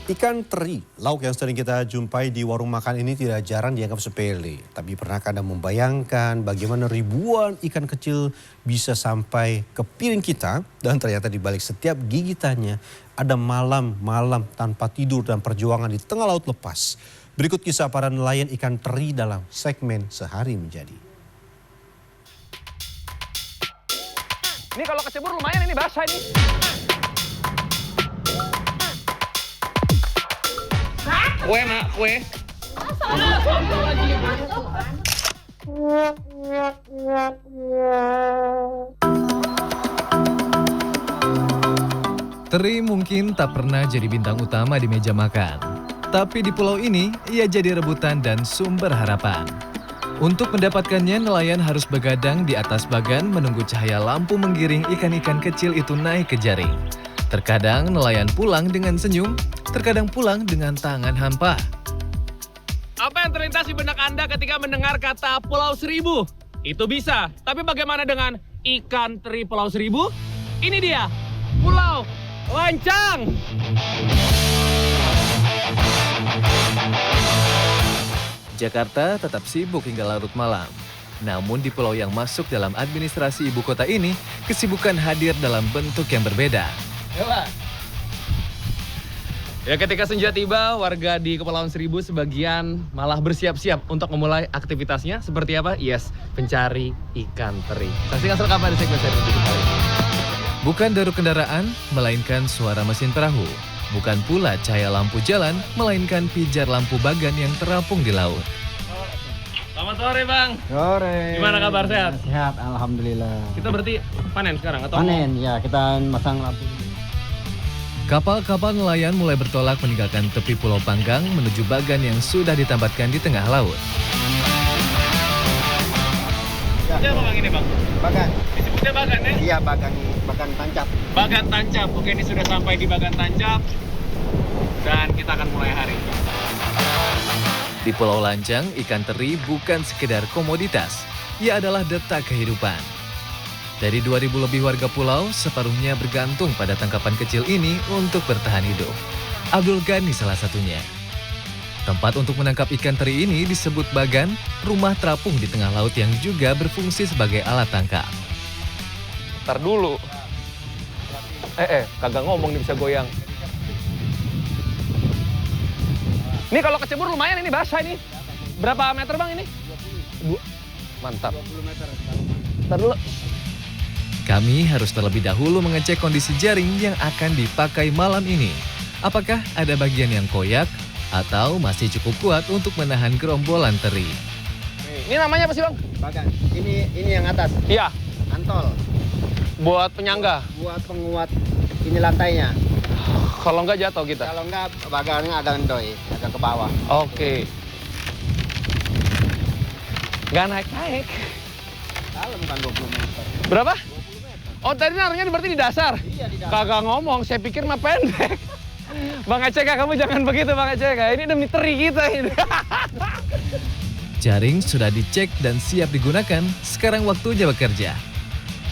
Ikan teri, lauk yang sering kita jumpai di warung makan ini tidak jarang dianggap sepele. Tapi pernahkah Anda membayangkan bagaimana ribuan ikan kecil bisa sampai ke piring kita? Dan ternyata di balik setiap gigitannya ada malam-malam tanpa tidur dan perjuangan di tengah laut lepas. Berikut kisah para nelayan ikan teri dalam segmen Sehari Menjadi. Ini kalau kecebur lumayan ini basah ini. Kue nak, kue. Teri mungkin tak pernah jadi bintang utama di meja makan. Tapi di pulau ini, ia jadi rebutan dan sumber harapan. Untuk mendapatkannya, nelayan harus begadang di atas bagan menunggu cahaya lampu menggiring ikan-ikan kecil itu naik ke jaring. Terkadang nelayan pulang dengan senyum, terkadang pulang dengan tangan hampa. Apa yang terlintas di benak Anda ketika mendengar kata Pulau Seribu? Itu bisa, tapi bagaimana dengan ikan teri Pulau Seribu? Ini dia, Pulau Lancang. Jakarta tetap sibuk hingga larut malam. Namun di pulau yang masuk dalam administrasi ibu kota ini, kesibukan hadir dalam bentuk yang berbeda. Ya, ketika senja tiba, warga di Kepulauan Seribu sebagian malah bersiap-siap untuk memulai aktivitasnya. Seperti apa? Yes, pencari ikan teri. Saksikan selengkapnya di segmen Sehari Menjadi. Bukan deru kendaraan, melainkan suara mesin perahu. Bukan pula cahaya lampu jalan, melainkan pijar lampu bagan yang terapung di laut. Selamat sore, Bang. Sore. Gimana kabar, sehat? Sehat, alhamdulillah. Kita berarti panen sekarang atau? Panen, ya kita masang lampu. Kapal-kapal nelayan mulai bertolak meninggalkan tepi Pulau Panggang menuju bagan yang sudah ditempatkan di tengah laut. Ya, apa Bang ini, Bang? Bagan. Disebutnya bagan ya? Iya, bagan tancap. Bagan tancap. Oke, ini sudah sampai di bagan tancap. Dan kita akan mulai hari. Di Pulau Lancang, ikan teri bukan sekedar komoditas. Ia adalah detak kehidupan. Dari 2.000 lebih warga pulau, separuhnya bergantung pada tangkapan kecil ini untuk bertahan hidup. Abdul Ghani salah satunya. Tempat untuk menangkap ikan teri ini disebut bagan, rumah terapung di tengah laut yang juga berfungsi sebagai alat tangkap. Ntar dulu. Kagak ngomong nih bisa goyang. Ini kalau kecebur lumayan ini basah ini. Berapa meter Bang ini? 20. Mantap. 20 meter. Ntar dulu. Kami harus terlebih dahulu mengecek kondisi jaring yang akan dipakai malam ini. Apakah ada bagian yang koyak atau masih cukup kuat untuk menahan gerombolan teri? Ini namanya apa sih Bang? Bagan. Ini yang atas. Iya. Antol. Buat penyangga. Buat penguat ini lantainya. Kalau nggak jatuh kita. Kalau enggak, bagannya agak ndoy, agak ke bawah. Oke. Nggak naik-naik. Kalau bukan 20 meter. Berapa? Oh, tadi naruhnya berarti di dasar? Iya, di dasar. Kagak ngomong, saya pikir mah pendek. Bang Eceka, kamu jangan begitu Bang Eceka. Ini demi teri kita ini. Jaring sudah dicek dan siap digunakan, sekarang waktunya bekerja.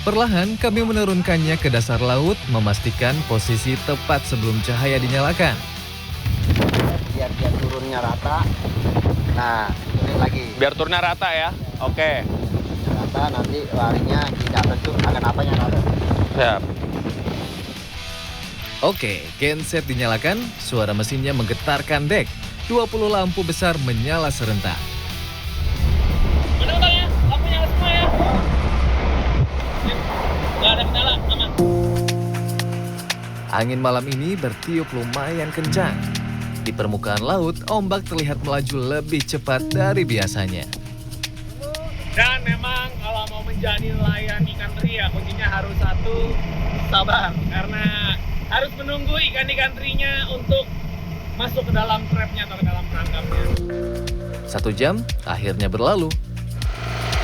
Perlahan kami menurunkannya ke dasar laut, memastikan posisi tepat sebelum cahaya dinyalakan. Biar turunnya rata. Nah, turunin lagi. Biar turunnya rata ya. Oke. Rata, nanti larinya tidak bentuk akan apanya rata. Siap. Oke, genset dinyalakan, suara mesinnya menggetarkan dek. 20 lampu besar menyala serentak. Benar Bang ya? Lampu nyala semua ya? Nggak ada kendala, aman. Angin malam ini bertiup lumayan kencang. Di permukaan laut, ombak terlihat melaju lebih cepat dari biasanya. Dan memang kalau mau menjadi nelayan ikan teri ya kuncinya harus satu, sabar. Karena harus menunggu ikan-ikan terinya untuk masuk ke dalam trapnya atau ke dalam perangkapnya. 1 jam akhirnya berlalu.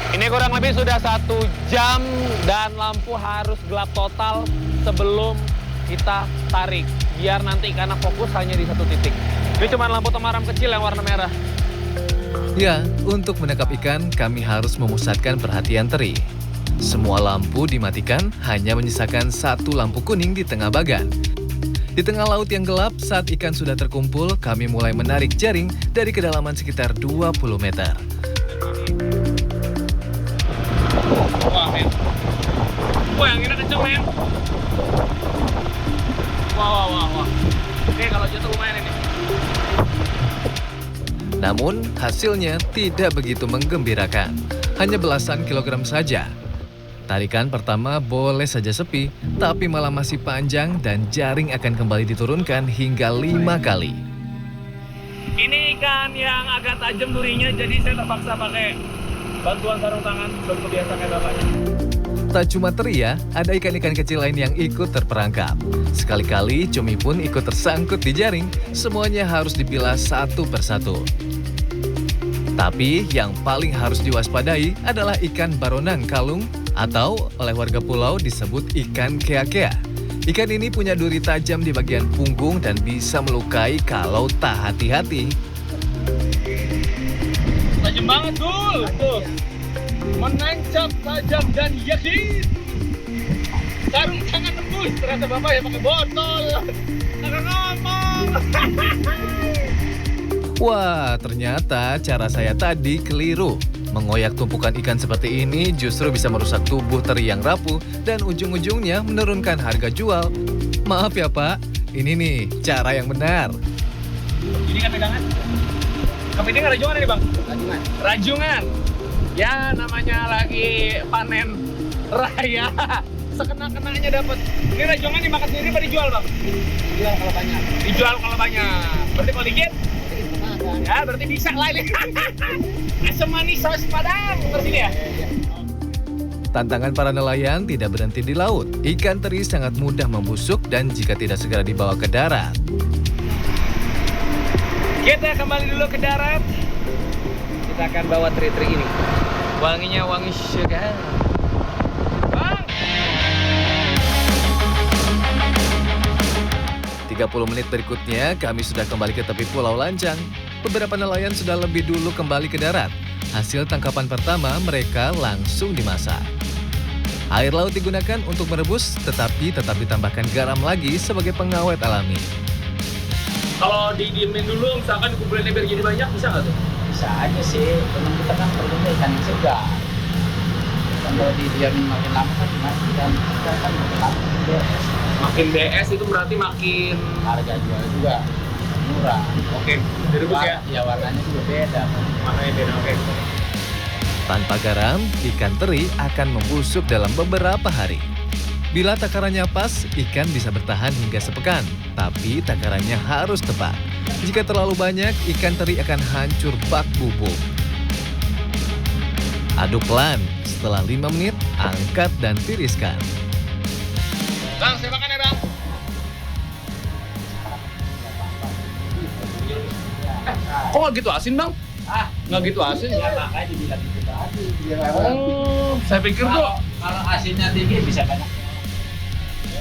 Ini kurang lebih sudah 1 jam dan lampu harus gelap total sebelum kita tarik. Biar nanti ikannya fokus hanya di satu titik. Ini cuma lampu temaram kecil yang warna merah. Ya, untuk menangkap ikan kami harus memusatkan perhatian teri. Semua lampu dimatikan, hanya menyisakan 1 lampu kuning di tengah bagan. Di tengah laut yang gelap, saat ikan sudah terkumpul, kami mulai menarik jaring dari kedalaman sekitar 20 meter. Wah, men. Wah, yang ini kenceng, men. Wah. Oke, kalau jatuh lumayan ini. Namun, hasilnya tidak begitu menggembirakan. Hanya belasan kilogram saja. Tarikan pertama boleh saja sepi, tapi malah masih panjang dan jaring akan kembali diturunkan hingga 5 kali. Ini ikan yang agak tajam durinya, jadi saya terpaksa pakai bantuan sarung tangan, belum kebiasaan kayak bapaknya. Tak cuma teri ya, ada ikan-ikan kecil lain yang ikut terperangkap. Sekali-kali cumi pun ikut tersangkut di jaring, semuanya harus dipilah satu persatu. Tapi yang paling harus diwaspadai adalah ikan baronang kalung atau oleh warga pulau disebut ikan kea-kea. Ikan ini punya duri tajam di bagian punggung dan bisa melukai kalau tak hati-hati. Tajam banget, Dul. Tuh. Menancap tajam dan yakin. Sarung tangan tembus. Ternyata bapak ya pakai botol. Nggak ngomong. Wah, ternyata cara saya tadi keliru. Mengoyak tumpukan ikan seperti ini justru bisa merusak tubuh teri yang rapuh dan ujung-ujungnya menurunkan harga jual. Maaf ya Pak, ini nih cara yang benar. Ini kan pegangan. Kepiting rajungan ini bang? Rajungan. Ya namanya lagi panen raya. Sekena-kenanya dapat. Ini rajungan dimakan sendiri apa dijual bang? Dijual kalau banyak. Dijual kalau banyak. Berarti kalau dikit? Ya berarti bisa lah ini. Asam manis saus padang. Terus ini ya? Tantangan para nelayan tidak berhenti di laut. Ikan teri sangat mudah membusuk dan jika tidak segera dibawa ke darat. Kita kembali dulu ke darat. Kita akan bawa teri-teri ini. Wanginya wangi segar. Bang! 30 menit berikutnya kami sudah kembali ke tepi Pulau Lancang. Beberapa nelayan sudah lebih dulu kembali ke darat. Hasil tangkapan pertama mereka langsung dimasak. Air laut digunakan untuk merebus tetapi tetap ditambahkan garam lagi sebagai pengawet alami. Kalau didiemin dulu, misalkan kumpulinnya biar jadi banyak, bisa nggak tuh? Bisa aja sih, teman kita kan perlunya ikan yang segar. Kalau didiamin makin lama kan ikan kan makin lama juga. Makin DS itu berarti makin Harga jual juga murah. oke. Direbus ya? Ya warnanya juga beda. Makanya beda, oke. Tanpa garam, ikan teri akan membusuk dalam beberapa hari. Bila takarannya pas, ikan bisa bertahan hingga sepekan, tapi takarannya harus tepat. Jika terlalu banyak, ikan teri akan hancur bak bubuk. Aduk pelan, setelah 5 menit, angkat dan tiriskan. Bang, saya makan ya bang. Kok nggak gitu asin bang? Nggak gitu asin? Ya makanya dibilang gitu tadi. Saya pikir tuh. Kalau asinnya tinggi bisa banyak.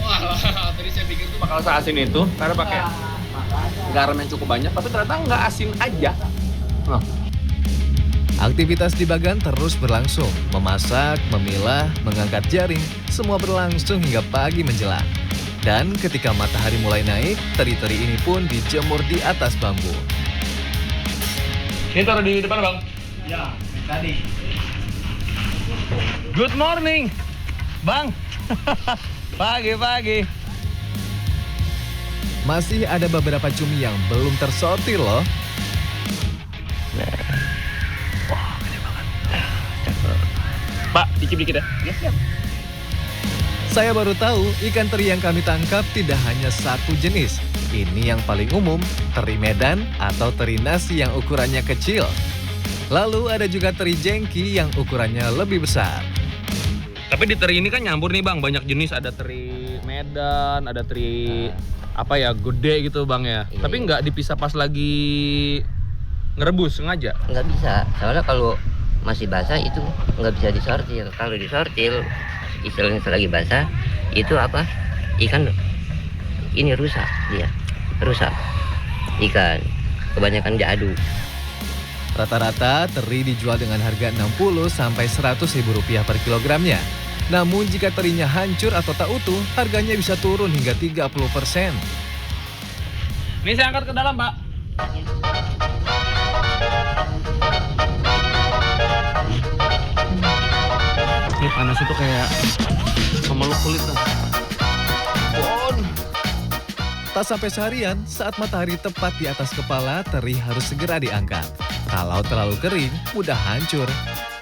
Wah, tadi saya pikir tuh bakal seasin itu karena pakai garam yang cukup banyak, tapi ternyata nggak asin aja. Nah. Aktivitas di bagan terus berlangsung. Memasak, memilah, mengangkat jaring, semua berlangsung hingga pagi menjelang. Dan ketika matahari mulai naik, teri-teri ini pun dijemur di atas bambu. Ini taruh di depan bang. Ya, tadi. Good morning, bang. Pagi-pagi. Masih ada beberapa cumi yang belum tersortir loh. Pak, dicip dikit ya. Saya baru tahu ikan teri yang kami tangkap tidak hanya satu jenis. Ini yang paling umum, teri Medan atau teri nasi yang ukurannya kecil. Lalu ada juga teri jengki yang ukurannya lebih besar. Tapi di teri ini kan nyampur nih bang, banyak jenis. Ada teri Medan, ada teri apa ya, gede gitu bang ya. Iya. Tapi nggak dipisah pas lagi ngerebus sengaja. Nggak bisa, soalnya kalau masih basah itu nggak bisa disortir. Kalau disortir, istilahnya selagi basah, itu apa? Ikan ini rusak dia, rusak. Ikan kebanyakan jadu. Rata-rata teri dijual dengan harga 60 sampai 100 ribu rupiah per kilogramnya. Namun jika terinya hancur atau tak utuh, harganya bisa turun hingga 30%. Ini saya angkat ke dalam, Mbak. Ini panas itu kayak memeluk kulit tuh. Tak sampai seharian, saat matahari tepat di atas kepala, teri harus segera diangkat. Kalau terlalu kering, mudah hancur.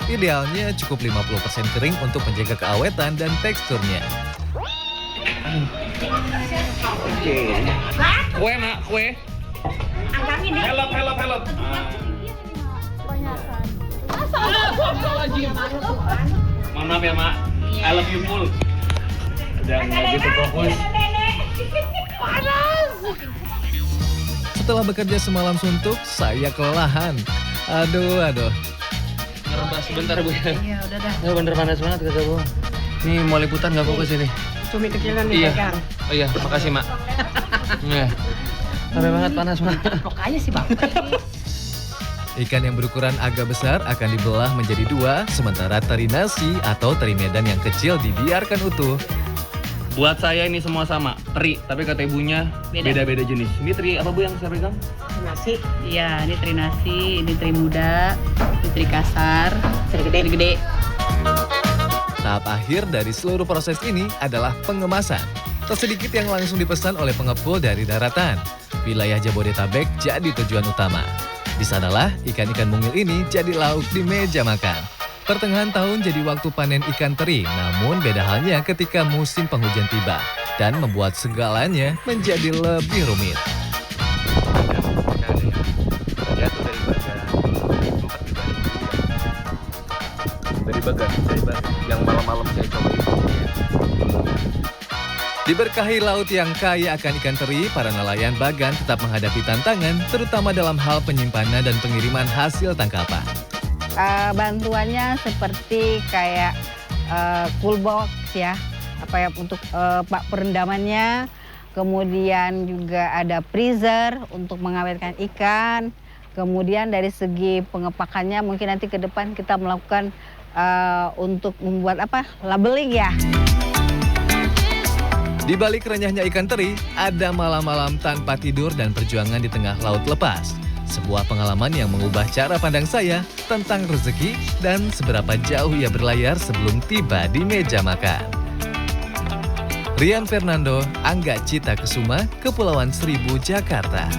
Idealnya cukup 50% kering untuk menjaga keawetan dan teksturnya. Oke. Kue, Nak, kue. Help. Mohon maaf ya, Mak. I love you full. Jangan gitu fokus. Setelah bekerja semalam suntuk, saya kelelahan. Aduh. Ngerebas sebentar, Bu. Iya, udah dah. Ya bener panas banget kata Bu. Ini mau liputan nggak fokus ini? Cumi kecilan nih Iya. pegang. Oh iya, makasih, Mak. Iya. Capek banget, panas banget. Pokoknya sih Bang. Ikan yang berukuran agak besar akan dibelah menjadi dua, sementara teri nasi atau teri Medan yang kecil dibiarkan utuh. Buat saya ini semua sama, teri, tapi kata ibunya beda-beda jenis. Ini teri apa Bu yang saya pegang? Nasi. Iya, ini teri nasi, ini teri muda, ini teri kasar, teri gede. Tahap akhir dari seluruh proses ini adalah pengemasan. Tak sedikit yang langsung dipesan oleh pengepul dari daratan. Wilayah Jabodetabek jadi tujuan utama. Di sanalah ikan-ikan mungil ini jadi lauk di meja makan. Pertengahan tahun jadi waktu panen ikan teri, namun beda halnya ketika musim penghujan tiba dan membuat segalanya menjadi lebih rumit. Dari bagan yang malam-malam saya coba itu. Diberkahi laut yang kaya akan ikan teri, para nelayan Bagan tetap menghadapi tantangan, terutama dalam hal penyimpanan dan pengiriman hasil tangkapan. Bantuannya seperti kayak cool box ya, untuk perendamannya, kemudian juga ada freezer untuk mengawetkan ikan, kemudian dari segi pengepakannya mungkin nanti ke depan kita melakukan untuk membuat labeling ya. Di balik renyahnya ikan teri, ada malam-malam tanpa tidur dan perjuangan di tengah laut lepas. Sebuah pengalaman yang mengubah cara pandang saya tentang rezeki dan seberapa jauh ia berlayar sebelum tiba di meja makan. Rian Fernando, Angga Cita Kesuma, Kepulauan Seribu, Jakarta.